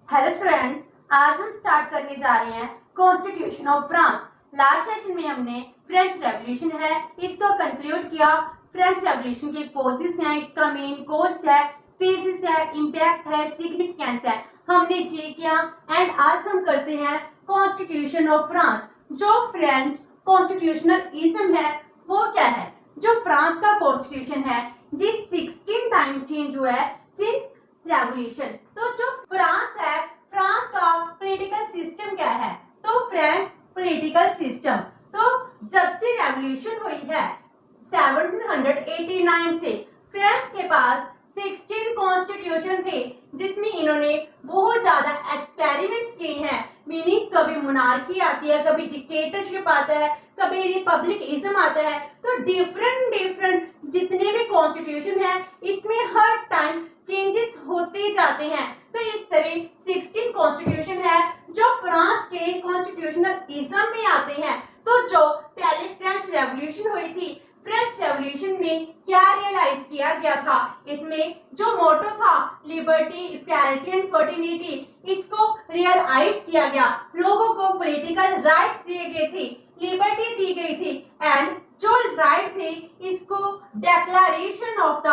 Hello students, आज हम start करने जा रहे हैं constitution of France. Last session में हमने फ्रेंच रेवोल्यूशन है इसको कंक्लूड किया। फ्रेंच रेवोल्यूशन के कोजेस हैं, इसका मेन कोज है, फेजेस है, इम्पैक्ट है, सिग्निफिकेंस है, हमने ये किया। एंड आज हम करते हैं कॉन्स्टिट्यूशन ऑफ फ्रांस। जो फ्रेंच कॉन्स्टिट्यूशनलिज्म है वो क्या है? जो फ्रांस का कॉन्स्टिट्यूशन है जी 16 टाइम चेंज हुआ है सिंस रेवोल्यूशन। तो जो फ्रांस है, फ्रांस का पॉलिटिकल सिस्टम क्या है? तो फ्रेंच पॉलिटिकल सिस्टम तो जब से रेवोल्यूशन हुई है 1789 से फ्रांस के पास 16 कॉन्स्टिट्यूशन थे, जिसमें इन्होंने बहुत ज्यादा एक्सपेरिमेंट्स किए हैं। मीनिंग कभी मोनार्की आती है, कभी डिक्टेटरशिप आता है, कभी रिपब्लिकिज्म आता है। तो डिफरेंट जितने भी कॉन्स्टिट्यूशन है इसमें हर टाइम चेंजेस होते जाते हैं। तो इस तरह 16 कॉन्स्टिट्यूशन है जो फ्रांस के कॉन्स्टिट्यूशनलिज्म में आते हैं। तो जो पहले फ्रेंच रेवोल्यूशन हुई थी, फ्रेंच रेवोल्यूशन में क्या रियलाइज किया गया था? इसमें जो मोटो था लिबर्टी, इक्वालिटी एंड फर्टिलिटी, इसको रियलाइज किया गया। लोगों को पॉलिटिकल राइट्स दिए गए थे, लिबर्टी दी गई थी, एंड जो राइट थे इसको declaration of the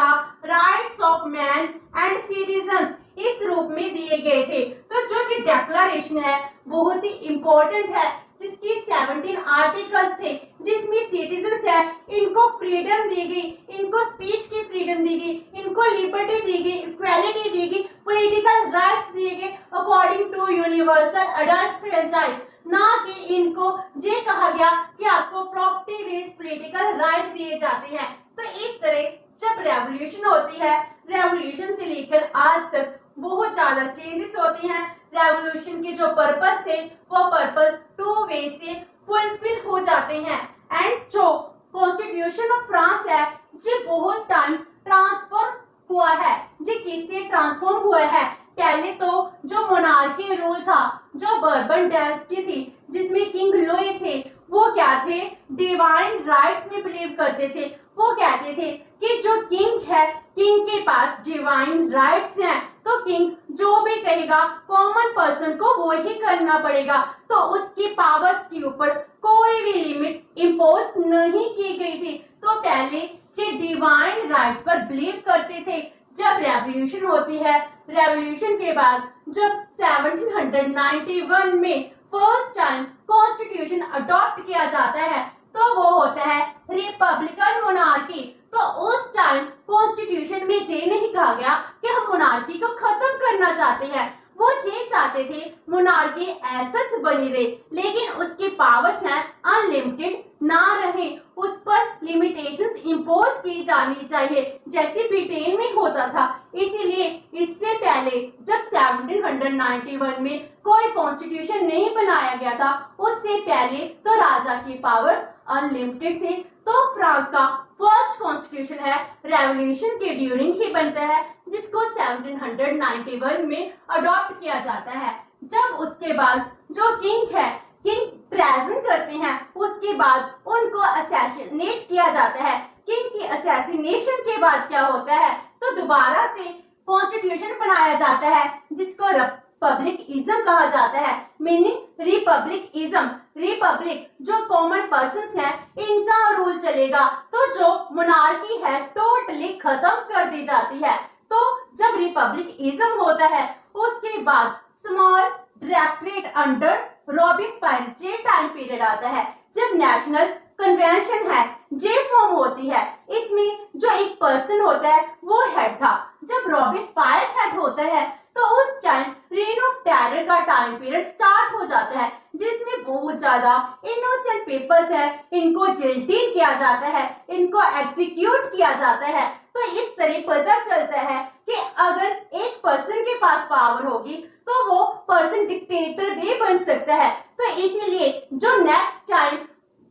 rights of man and citizen इस रूप में दिए गए थे। तो जो डेक्लेरेशन है बहुत ही इंपॉर्टेंट है, जिसकी 17 आर्टिकल्स थे, जिसमें सिटीजन्स है इनको फ्रीडम दी गई, इनको स्पीच की फ्रीडम दी गई, इनको लिबर्टी दी गई, इक्वालिटी दी गई, पॉलिटिकल राइट्स दिए गए according to universal adult franchise. ना कि इनको ये कहा गया कि आपको प्रॉपर्टी बेस्ड पॉलिटिकल राइट दिए जाते हैं। तो इस तरह जब रेवोल्यूशन होती है, रेवोल्यूशन से लेकर आज तक बहुत ज्यादा चेंजेस होते हैं। रेवोल्यूशन के जो पर्पस थे वो पर्पस 2 वे से फुलफिल हो जाते हैं। एंड जो कॉन्स्टिट्यूशन ऑफ फ्रांस है ये बहुत टाइम ट्रांसफर हुआ है। ये किससे ट्रांसफॉर्म हुआ है? पहले तो जो मोनार्की रूल था, जो बर्बन डायनेस्टी थी, जिसमें किंग लुई थे, वो क्या थे? डिवाइन राइट्स में बिलीव करते थे। वो कहते थे कि जो किंग है, किंग के पास डिवाइन राइट्स हैं, तो किंग जो भी कहेगा कॉमन पर्सन को वो ही करना पड़ेगा। तो उसकी पावर्स के ऊपर कोई भी लिमिट इम्पोज नहीं की गई थी। तो पहले ये डिवाइन राइट्स पर बिलीव करते थे। जब रेवोल्यूशन होती है, रेवोल्यूशन के बाद जब 1791 में फर्स्ट टाइम कॉन्स्टिट्यूशन अडॉप्ट किया जाता है, तो वो होता है रिपब्लिकन मोनार्की। तो उस टाइम कॉन्स्टिट्यूशन में ये नहीं कहा गया कि हम मोनार्की को खत्म करना चाहते हैं। वो ये चाहते थे मोनार्की ऐसा बनी रहे, लेकिन उसके पावर्स हैं अनलिमिटेड ना रहे, उस पर लिमिटेशंस इंपोज की जानी चाहिए, जैसे ब्रिटेन में होता था। इसीलिए इससे पहले जब 1791 में कोई कॉन्स्टिट्यूशन नहीं बनाया गया था, उससे पहले तो राजा की पावर्स अनलिमिटेड थे। तो फ्रांस का फर्स्ट कॉन्स्टिट्यूशन है रेवोल्यूशन के ड्यूरिंग ही बनता है, जिसको 1791 में अडॉप्ट किया जाता है। जब उसके बाद जो किंग है, किंग ट्रेजन करते हैं, उसके बाद उनको असैसिनेट किया जाता है। किंग की असैसिनेशन के बाद क्या होता है? तो दोबारा से कॉन्स्टिट्यूशन बनाया जाता है, जिसको रिपब्लिकिज्म कहा जाता है। मीनिंग रिपब्लिकिज्म, रिपब्लिक जो कॉमन पर्संस हैं इनका रूल चलेगा। तो जो मोनार्की है टोटली खत्म कर दी जाती है। तो जब रिपब्लिकिज्म होता है, उसके बाद स्मॉल डायरेक्टरेट अंडर रॉबिस्पायर जे टाइम पीरियड आता है, जब नेशनल कन्वेंशन है जे फॉर्म होती है। इसमें जो एक पर्सन होता है वो हेड था। जब रॉबिस्पायर हेड होता है तो उस टाइम रेन ऑफ टेरर का टाइम पीरियड स्टार्ट हो जाता है, जिसमें बहुत ज्यादा इनोसेंट पीपल्स है, इनको जिल्टिन किया जाता है, इनको एग्जीक्यूट किया जाता है। तो इस तरह पता चलता है कि अगर एक पर्सन के पास पावर होगी तो वो पर्सन डिक्टेटर भी बन सकता है। तो इसीलिए जो नेक्स्ट टाइम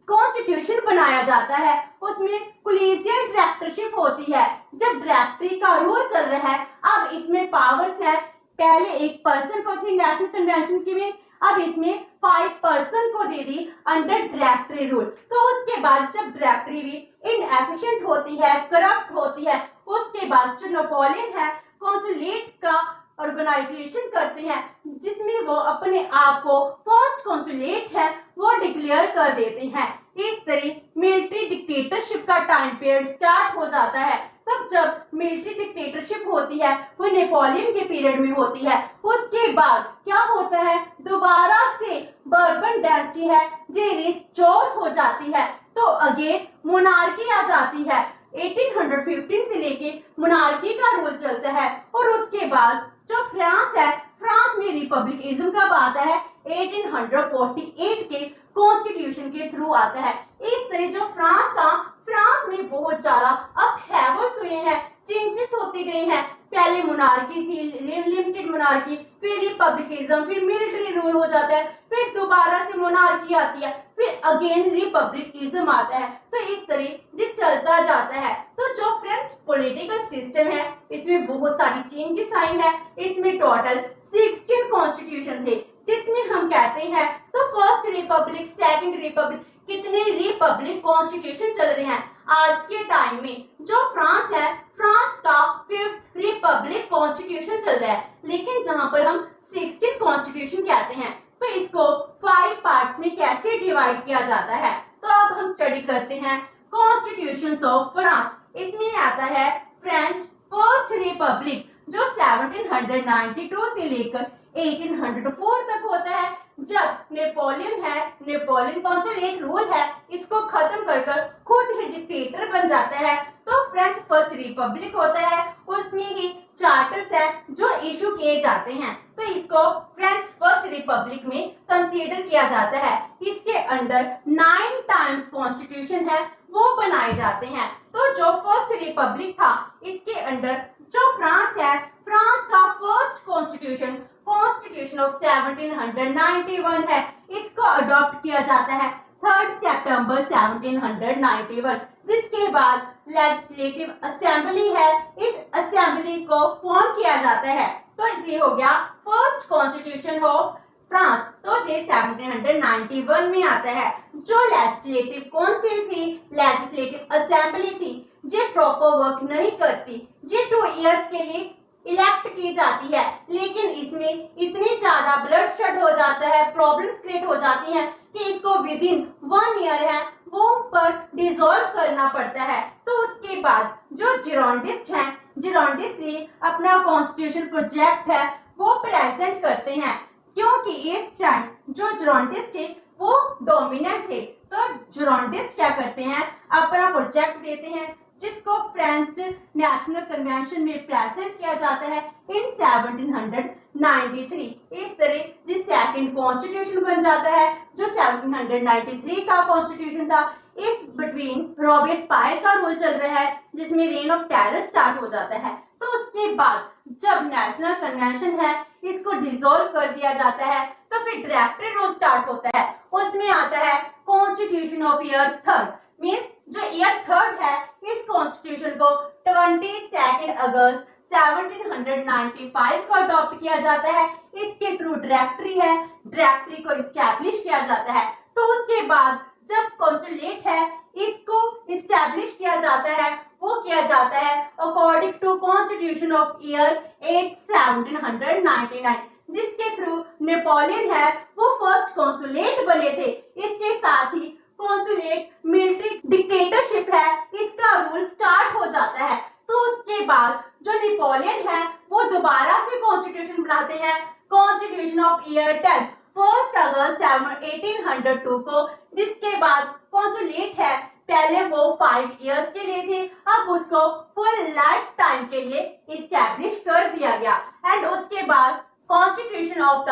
कॉन्स्टिट्यूशन बनाया जाता है उसमें कोलिजियल डायरेक्टरशिप होती है। जब डायरेक्टरी का रूल चल रहा है, अब इसमें पावर्स है, पहले एक पर्सन को थी नेशनल कन्वेंशन की में, अब इसमें 5 पर्सन को दे दी अंडर डायरेक्टरी रूल। तो उसके बाद जब डायरेक्टरी भी इनएफिशिएंट होती है, करप्ट होती है, उसके बाद जो नेपोलियन है कॉन्सुलेट का ऑर्गेनाइजेशन करते हैं जिसमें वो अपने आप को फर्स्ट कॉन्सुलेट है वो डिक्लेयर कर देते हैं। इस तरह मिलिट्री डिक्टेटरशिप का टाइम पीरियड स्टार्ट हो जाता है। तब जब मिलिट्री डिक्टेटरशिप होती है वो नेपोलियन के पीरियड में होती है। उसके बाद क्या होता है, दोबारा से बर्बन डायनेस्टी है जे रिस्टोर हो जाती है, तो अगेन मोनार्की आ जाती है। 1815 से लेके मोनार्की का रूल चलता है और उसके बाद जो फ्रांस है, फ्रांस में रिपब्लिकिज्म कब आता है, 1848 के कॉन्स्टिट्यूशन के थ्रू आता है। इस तरह जो फ्रांस था, फ्रांस में बहुत ज्यादा अपहेवल्स हुए हैं, चेंजेस होती गई हैं। पहले मोनार्की थी, लिमिटेड मोनार्की, फिर रिपब्लिकिज्म, फिर मिलिट्री रूल हो जाता है, फिर दोबारा से मोनार्की आती है, फिर अगेन रिपब्लिकिज्म आता है। तो इस तरह ये चलता जाता है। तो जो फ्रेंच पॉलिटिकल सिस्टम है इसमें बहुत सारी चेंजेस आई है। इसमें टोटल 16 कॉन्स्टिट्यूशन थे जिसमें हम कहते हैं तो फर्स्ट रिपब्लिक, सेकंड रिपब्लिक, कितने रिपब्लिक कॉन्स्टिट्यूशन चल रहे हैं आज के टाइम में। जो फ्रांस है, फ्रांस का 5th रिपब्लिक कॉन्स्टिट्यूशन चल रहा है, लेकिन जहां पर हम 16 कॉन्स्टिट्यूशन कहते हैं तो इसको 5 पार्ट्स में कैसे डिवाइड किया जाता है। तो अब हम स्टडी करते हैं कॉन्स्टिट्यूशंस ऑफ फ्रांस। इसमें आता है फ्रेंच फर्स्ट रिपब्लिक जो 1792 से लेकर 1804 तक होता है। जब नेपोलियन है, नेपोलियन कॉन्सुलेट रूल है, इसको खत्म कर खुद ही डिक्टेटर बन जाता है, तो फ्रेंच फर्स्ट रिपब्लिक होता है। उसमें ही चार्टर्स है जो इशू किए जाते हैं, तो इसको फ्रेंच फर्स्ट रिपब्लिक में कंसीडर किया जाता है। इसके अंडर 9 टाइम्स कॉन्स्टिट्यूशन है वो बनाए जाते हैं। तो जो फर्स्ट रिपब्लिक था इसके अंडर जो फ्रांस है, फ्रांस का फर्स्ट कॉन्स्टिट्यूशन कॉन्स्टिट्यूशन ऑफ 1791 है, इसको अडॉप्ट किया जाता है 3 सितंबर 1791। जिसके बाद लेजिस्लेटिव असेंबली है, इस असेंबली को फॉर्म किया जाता है। तो ये हो गया फर्स्ट कॉन्स्टिट्यूशन ऑफ फ्रांस। तो ये 1791 में आता है। जो लेजिस्लेटिव काउंसिल थी, लेजिस्लेटिव असेंबली थी, ये प्रॉपर वर्क नहीं करती। ये 2 इयर्स के लिए इलेक्ट की जाती है, लेकिन इसमें इतनी ज्यादा ब्लड शेड हो जाता है, प्रॉब्लम्स क्रिएट हो जाती हैं कि इसको विद इन 1 ईयर है वो पर डिसॉल्व करना पड़ता है। तो उसके बाद जो जिरोंडिस्ट हैं, जिरोंडिस्ट भी अपना कॉन्स्टिट्यूशन प्रोजेक्ट है वो प्रेजेंट करते हैं, क्योंकि इस टाइम जो जिरोंडिस्ट थे वो डोमिनेंट थे। तो जिरोंडिस्ट क्या करते हैं, अपना प्रोजेक्ट देते हैं जिसको फ्रेंच नेशनल कन्वेंशन में प्रेजेंट किया जाता है इन 1793। इस तरह जिस सेकंड कॉन्स्टिट्यूशन बन जाता है जो 1793 का कॉन्स्टिट्यूशन था। इस बिटवीन रॉबेस्पायर का रूल चल रहा है जिसमें रेन ऑफ टेरर स्टार्ट हो जाता है। तो उसके बाद जब नेशनल कन्वेंशन है इसको डिसॉल्व कर दिया जाता है, तो फिर ड्राफ्टेड रूल स्टार्ट होता है। उसमें आता है कॉन्स्टिट्यूशन ऑफ ईयर 3, मींस जो ईयर 3 है इस कॉन्स्टिट्यूशन को 22 अगस्त 1795 को अडॉप्ट किया जाता है। इसके थ्रू डायरेक्टरी है, डायरेक्टरी को इस्टेब्लिश किया जाता है। तो उसके बाद जब कॉन्सुलेट है इसको इस्टेब्लिश किया जाता है, वो किया जाता है according to constitution of year 1799, जिसके थ्रू नेपोलियन है वो फर्स्ट कॉन्सुलेट बने थे। इसके साथ ही कॉन्सुलेट मिलिट्री डिक्टेटरशिप है इसका रूल स्टार्ट हो जाता है। तो उसके बाद जो नेपोलियन है वो दोबारा से कॉन्स्टिट्यूशन बनाते हैं, कॉन्स्टिट्यूशन ऑफ ईयर 10, 1 अगस्त 1802 को। जिसके बाद कॉन्सुलेट है पहले वो 5 इयर्स के लिए थे, अब उसको फुल लाइफ टाइम के लिए इस्टेब्लिश कर दिया गया। एंड उसके बाद कॉन्स्टिट्यूशन ऑफ द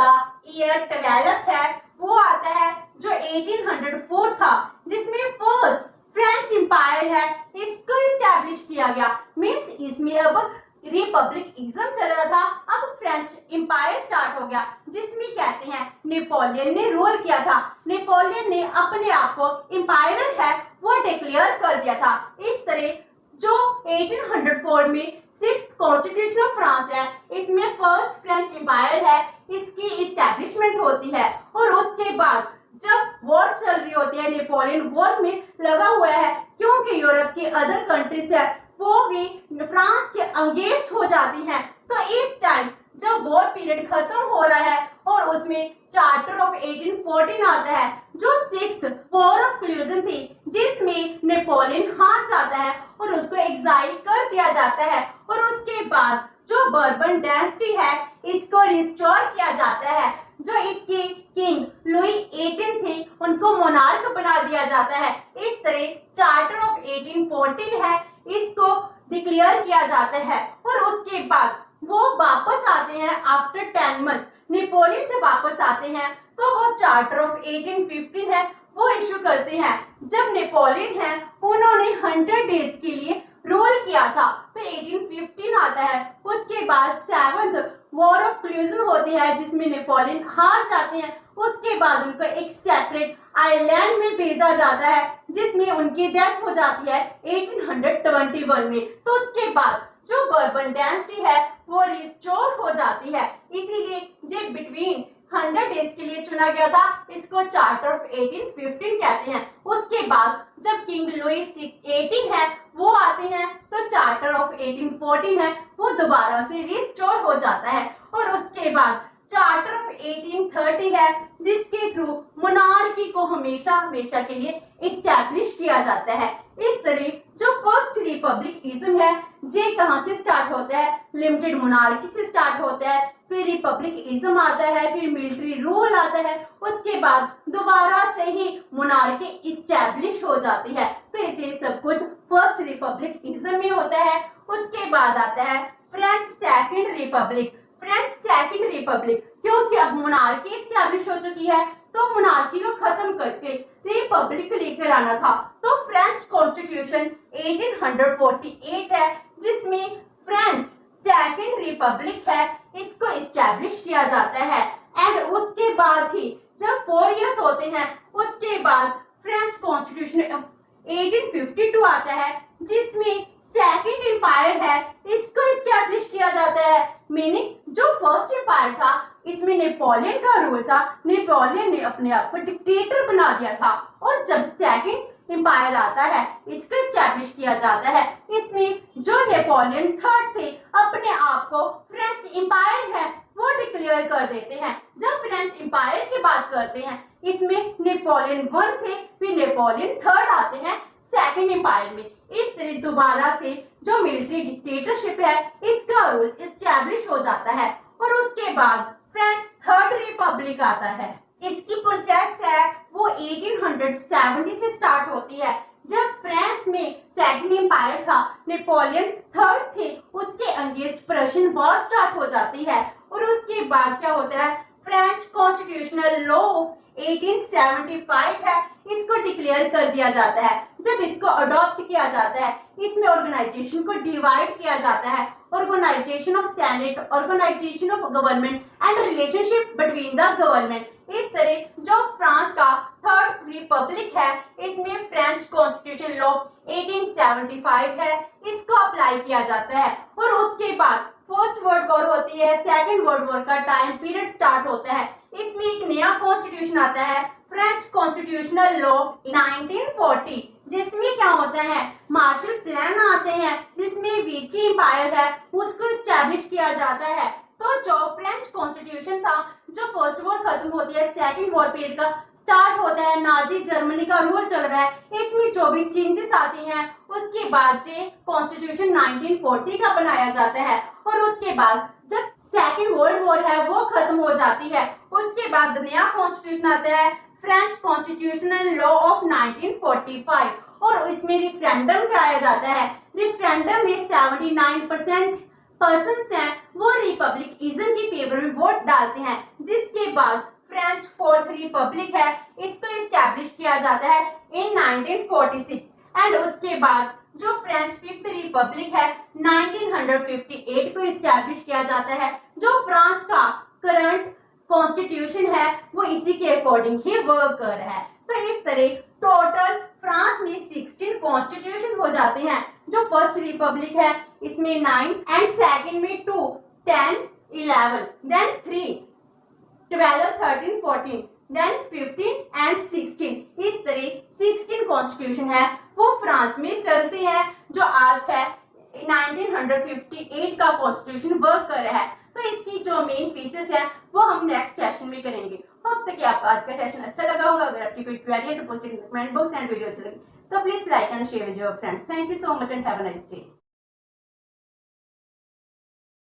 ईयर 12 है वो आता है जो 1804 था, जिसमें फर्स्ट फ्रेंच एम्पायर है इसको इस्टेब्लिश किया गया। मींस इसमें अब रिपब्लिकिज्म चल रहा था, अब फ्रेंच एम्पायर स्टार्ट हो गया, जिसमें कहते हैं नेपोलियन ने रूल किया था। नेपोलियन ने अपने आप को एम्पायर है वो डिक्लेयर कर दिया था। इस तरह जो 1804 में 6th कॉन्स्टिट्यूशन ऑफ फ्रांस है इसमें फर्स्ट फ्रेंच एम्पायर है इसकी इस्टेब्लिशमेंट होती है। और उसके बाद जब वॉर चल रही होती है, नेपोलियन वॉर में लगा हुआ है क्योंकि यूरोप की अदर कंट्रीज है वो भी फ्रांस के अगेंस्ट हो जाती हैं। तो इस टाइम जब वॉर पीरियड खत्म हो रहा है और उसमें चार्टर ऑफ 1814 आता है, जो 6th वॉर ऑफ क्लूजन थी, जिसमें नेपोलियन हार जाता है और उसको एग्जाइल कर दिया जाता है। और उसके बाद जो बर्बन डायनेस्टी है, इसको रिस्टोर किया जाता है। जो इसके किंग लुई 18 थे, उनको मोनार्क बना दिया जाता है। इस तरह चार्टर ऑफ 1814 है, इसको डिक्लेयर किया जाता है। और उसके बाद वो वापस आते हैं आफ्टर 10 मंथ। नेपोलियन जब वापस आते हैं तो वो चार्टर ऑफ 1815 है, वो इशू करते हैं। जब नेपोलियन है, उन्होंने 100 डेज के लिए रूल किया था, तो 1815 आता है। उसके बाद 7th वॉर ऑफ क्लूजन होती है, जिसमें नेपोलियन हार जाते हैं। उसके बाद उनको एक सेपरेट आइलैंड में भेजा जाता है, जिसमें उनकी डेथ हो जाती है 1821 में। तो उसके बाद जो बर्बन डायनेस्टी है वो रिस्टोर हो जाती है। इसीलिए जो बिटवीन 100 डेज के लिए चुना गया था, इसको चार्टर ऑफ 1815 कहते हैं। उसके बाद जब किंग लुई 18 है, वो आते हैं, तो चार्टर ऑफ 1814 है, वो दोबारा से रिस्टोर हो जाता है। और उसके बाद चार्टर ऑफ 1830 है, जिसके थ्रू मोनार्की को हमेशा हमेशा के लिए इस्टेब्लिश किया जाता है। इस तरह जो फर्स्ट रिपब्लिकिज्म है, ये कहाँ से स्टार्ट होता है? लिमिटेड मोनार्की से स्टार्ट होता है, फिर रिपब्लिकिज्म आता है, फिर मिलिट्री रूल आता है, उसके बाद दोबारा से ही मोनार्की इस्टेब्लिश हो जाती है। तो ये सब कुछ फर्स्ट रिपब्लिकिज्म में होता है। उसके बाद आता है French second Republic. French second Republic क्योंकि अब मोनार्की इस्टेब्लिश हो चुकी है, तो मोनार्की को खत्म करके रिपब्लिक लेकर आना था। तो फ्रेंच कॉन्स्टिट्यूशन 1848 है, जिसमें फ्रेंच सेकंड रिपब्लिक है, इसको इस्टेब्लिश किया जाता है। एंड उसके बाद ही जब 4 इयर्स होते हैं, उसके बाद फ्रेंच कॉन्स्टिट्यूशन 1852 आता है, जिसमें सेकंड एम्पायर है, इसको इस्टेब्लिश किया जाता है। मीनिंग जो फर्स्ट एम्पायर था, इसमें नेपोलियन का रूल था, नेपोलियन ने अपने आप को डिक्टेटर बना दिया था। और जब सेकंड एम्पायर आता है, इसको इस्टेब्लिश किया जाता है। इसमें जो नेपोलियन थर्ड थे, अपने आप को फ्रेंच एम्पायर है, वो डिक्लेयर कर देते हैं। जब फ्रेंच एम्पायर की बात करते हैं, इसमें नेपोलियन 1 थे, फिर नेपोलियन थर्ड आते हैं सेकंड एम्पायर में। इस तरह दोबारा से जो मिलिट्री डिक्टेटरशिप है, इसका रूल इस्टेब्लिश हो जाता है। और उसके बाद फ्रेंच थर्ड रिपब्लिक आता है। इसकी प्रोसेस है वो 1870 से स्टार्ट होती है। जब फ्रांस में सेकंड एम्पायर था, नेपोलियन थर्ड थे, उसके अगेंस्ट प्रशियन वॉर स्टार्ट हो जाती है। और उसके बाद क्या होता है? फ्रेंच कॉन्स्टिट्यूशनल लॉ ऑफ 1875 है, इसको डिक्लेयर कर दिया जाता है। जब इसको अडॉप्ट किया जाता है, इसमें ऑर्गेनाइजेशन को डिवाइड किया जाता है। Organisation of senate, organisation of government and relationship between the government. इस तरह जो फ्रांस का थर्ड रिपब्लिक है, इसमें फ्रेंच कॉन्स्टिट्यूशन लॉ 1875 है, इसको अप्लाई किया जाता है। और उसके बाद फर्स्ट वर्ल्ड वॉर होती है, सेकेंड वर्ल्ड वॉर का टाइम पीरियड स्टार्ट होता है। इसमें एक नया कॉन्स्टिट्यूशन आता है, फ्रेंच कॉन्स्टिट्यूशनल लॉ 1940, जिसमें क्या होता है? मार्शल प्लान आते हैं, जिसमें विची एम्पायर है, उसको इस्टेब्लिश किया जाता है। तो जो फ्रेंच कॉन्स्टिट्यूशन था, जो फर्स्ट वॉर खत्म होती है, सेकेंड वॉर पीरियड का स्टार्ट होता है, नाजी जर्मनी का रूल चल रहा है, इसमें जो भी चेंजेस आती हैं, उसके बाद से कॉन्स्टिट्यूशन 1940 का बनाया जाता है। और उसके बाद जब सेकेंड वर्ल्ड वॉर है वो खत्म हो जाती है, उसके बाद नया कॉन्स्टिट्यूशन आता है, फ्रेंच कॉन्स्टिट्यूशनल लॉ ऑफ 1945, और इसमें रिफरेंडम कराया जाता है। रिफरेंडम में 79% पर्सन्स हैं, वो रिपब्लिकिज्म की फेवर में वोट डालते हैं। जिसके बाद फ्रेंच फोर्थ रिपब्लिक है, इसको इस्टेब्लिश किया जाता है इन 1946। एंड उसके बाद जो फ्रेंच फिफ्थ रिपब्लिक है, 1958 को इस्टेब्लिश किया जाता है। जो फ्रांस का करंट कॉन्स्टिट्यूशन है, वो इसी के अकॉर्डिंग ही वर्क कर रहा है। तो इस तरह टोटल फ्रांस में 16 कॉन्स्टिट्यूशन हो जाते हैं। जो फर्स्ट रिपब्लिक है, इसमें 9 एंड सेकंड में 2, 10, 11, देन 3, 12, 13, 14, देन 15 एंड 16। इस तरह 16 कॉन्स्टिट्यूशन है, वो फ्रांस में चलती है, जो आज है 1958 का कॉन्स्टिट्यूशन वर्क कर रहा है। तो इसकी जो मेन फीचर्स है वो हम नेक्स्ट सेशन में करेंगे। होप से कि आपको आज का सेशन अच्छा लगा होगा। अगर आपकी कोई क्वेरी है तो post in comment box and video अच्छी लगी तो please like and share with your friends. Thank you so much and have a nice day.